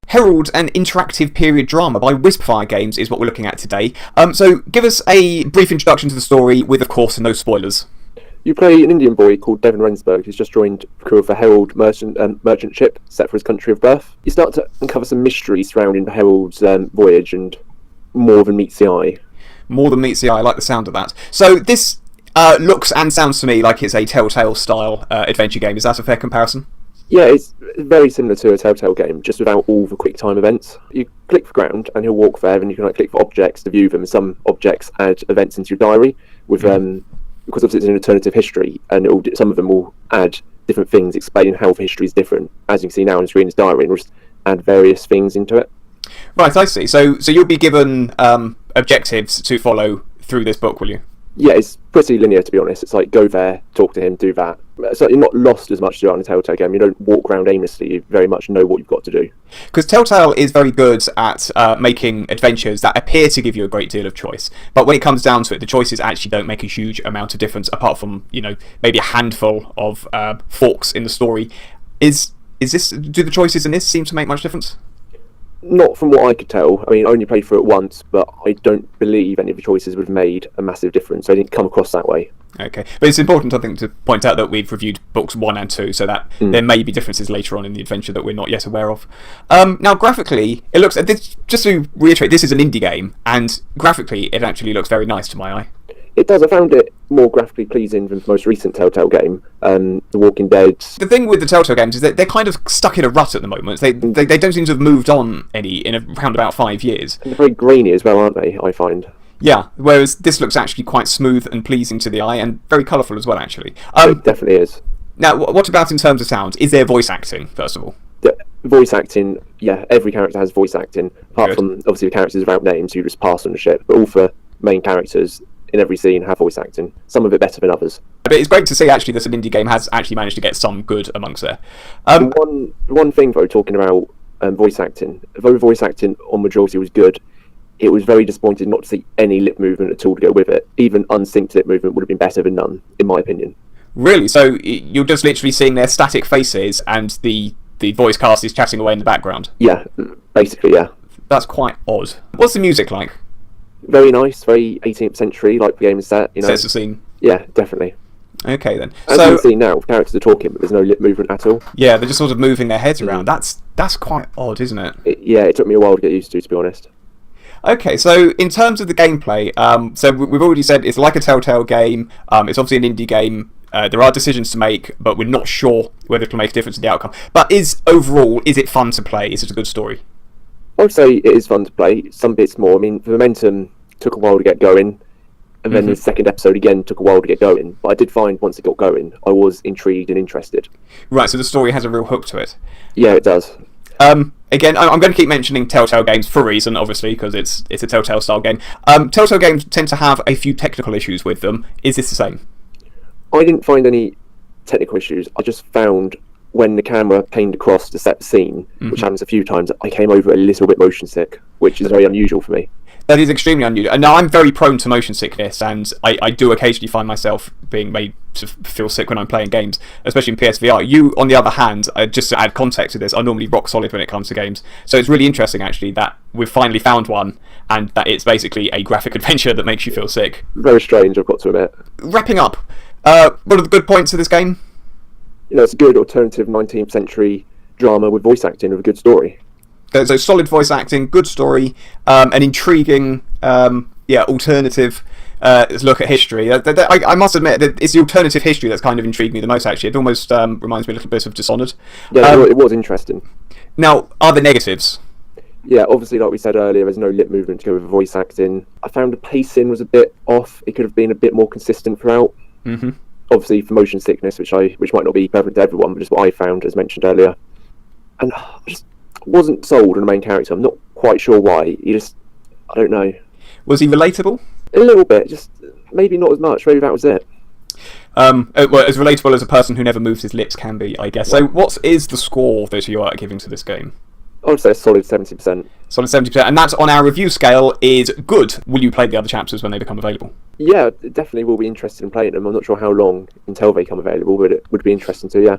Herald, an interactive period drama by Wispfire Games, is what we're looking at today. So give us a brief introduction to the story with, of course, no spoilers. You play an Indian boy called Devon Rensburg who's just joined the crew of a Herald merchant ship set for his country of birth. You start to uncover some mystery surrounding the Herald's voyage, and more than meets the eye. More than meets the eye, I like the sound of that. So this looks and sounds to me like it's a Telltale-style adventure game. Is that a fair comparison? Yeah, it's very similar to a Telltale game, just without all the quick time events. You click for ground and he'll walk there, and you can click for objects to view them, and some objects add events into your diary with because obviously it's an alternative history, and some of them will add different things, explaining how the history is different. As you can see now on the screen, his diary, and we'll just add various things into it. Right, I see. So you'll be given objectives to follow through this book, will you? Yeah, it's pretty linear, to be honest. It's like, go there, talk to him, do that. So you're not lost as much as you are in a Telltale game. You don't walk around aimlessly. You very much know what you've got to do. Because Telltale is very good at making adventures that appear to give you a great deal of choice. But when it comes down to it, the choices actually don't make a huge amount of difference, apart from, maybe a handful of forks in the story. Do the choices in this seem to make much difference? Not from what I could tell. I mean, I only played through it once, but I don't believe any of the choices would have made a massive difference. So I didn't come across that way. Okay, but it's important, I think, to point out that we've reviewed books 1 and 2, so that there may be differences later on in the adventure that we're not yet aware of. Now, graphically, it looks, just to reiterate, this is an indie game, and graphically, it actually looks very nice to my eye. It does. I found it more graphically pleasing than the most recent Telltale game, The Walking Dead. The thing with the Telltale games is that they're kind of stuck in a rut at the moment. They don't seem to have moved on any in around about 5 years. And they're very grainy as well, aren't they, I find? Yeah, whereas this looks actually quite smooth and pleasing to the eye, and very colourful as well, actually. It definitely is. Now, what about in terms of sound? Is there voice acting, first of all? The voice acting, yeah, every character has voice acting, apart from, obviously, the characters without names who just pass on the ship, but all the main characters in every scene have voice acting, some of it better than others. But it's great to see actually that an indie game has actually managed to get some good amongst there. One thing though, talking about voice acting, though voice acting on majority was good, it was very disappointing not to see any lip movement at all to go with it. Even unsynced lip movement would have been better than none, in my opinion. Really? So you're just literally seeing their static faces and the voice cast is chatting away in the background? Yeah, basically, yeah. That's quite odd. What's the music like? Very nice, very 18th century, like the game is set. Sets the scene. Yeah, definitely. Okay then. As you can see now, characters are talking, but there's no lip movement at all. Yeah, they're just sort of moving their heads around. That's quite odd, isn't it? It took me a while to get used to be honest. Okay, so in terms of the gameplay, so we've already said it's like a Telltale game. It's obviously an indie game. There are decisions to make, but we're not sure whether it'll make a difference in the outcome. But overall, is it fun to play? Is it a good story? I would say it is fun to play. Some bits more. I mean, the momentum took a while to get going, and then the second episode again took a while to get going. But I did find once it got going, I was intrigued and interested. Right, so the story has a real hook to it. Yeah, it does. Again, I'm going to keep mentioning Telltale games for a reason, obviously, because it's a Telltale-style game. Telltale games tend to have a few technical issues with them. Is this the same? I didn't find any technical issues. I just found when the camera panned across to set the scene, which happens a few times, I came over a little bit motion sick, which is very unusual for me. That is extremely unusual. And now I'm very prone to motion sickness, and I do occasionally find myself being made to feel sick when I'm playing games, especially in PSVR. You, on the other hand, just to add context to this, are normally rock solid when it comes to games. So it's really interesting, actually, that we've finally found one, and that it's basically a graphic adventure that makes you feel sick. Very strange, I've got to admit. Wrapping up, what are the good points of this game? It's a good alternative 19th century drama with voice acting with a good story. So solid voice acting, good story, an intriguing, alternative look at history. I must admit that it's the alternative history that's kind of intrigued me the most, actually. It almost reminds me a little bit of Dishonored. Yeah, it was interesting. Now, are there negatives? Yeah, obviously, like we said earlier, there's no lip movement to go with the voice acting. I found the pacing was a bit off. It could have been a bit more consistent throughout. Obviously, for motion sickness, which might not be prevalent to everyone, but just what I found, as mentioned earlier. And I just wasn't sold on the main character. I'm not quite sure why. I don't know. Was he relatable? A little bit, just maybe not as much. Maybe that was it. Well, as relatable as a person who never moves his lips can be, I guess. So what is the score that you are giving to this game? I would say a solid 70%. Solid 70%, and that on our review scale is good. Will you play the other chapters when they become available? Yeah, definitely will be interested in playing them. I'm not sure how long until they become available, but it would be interesting to, yeah.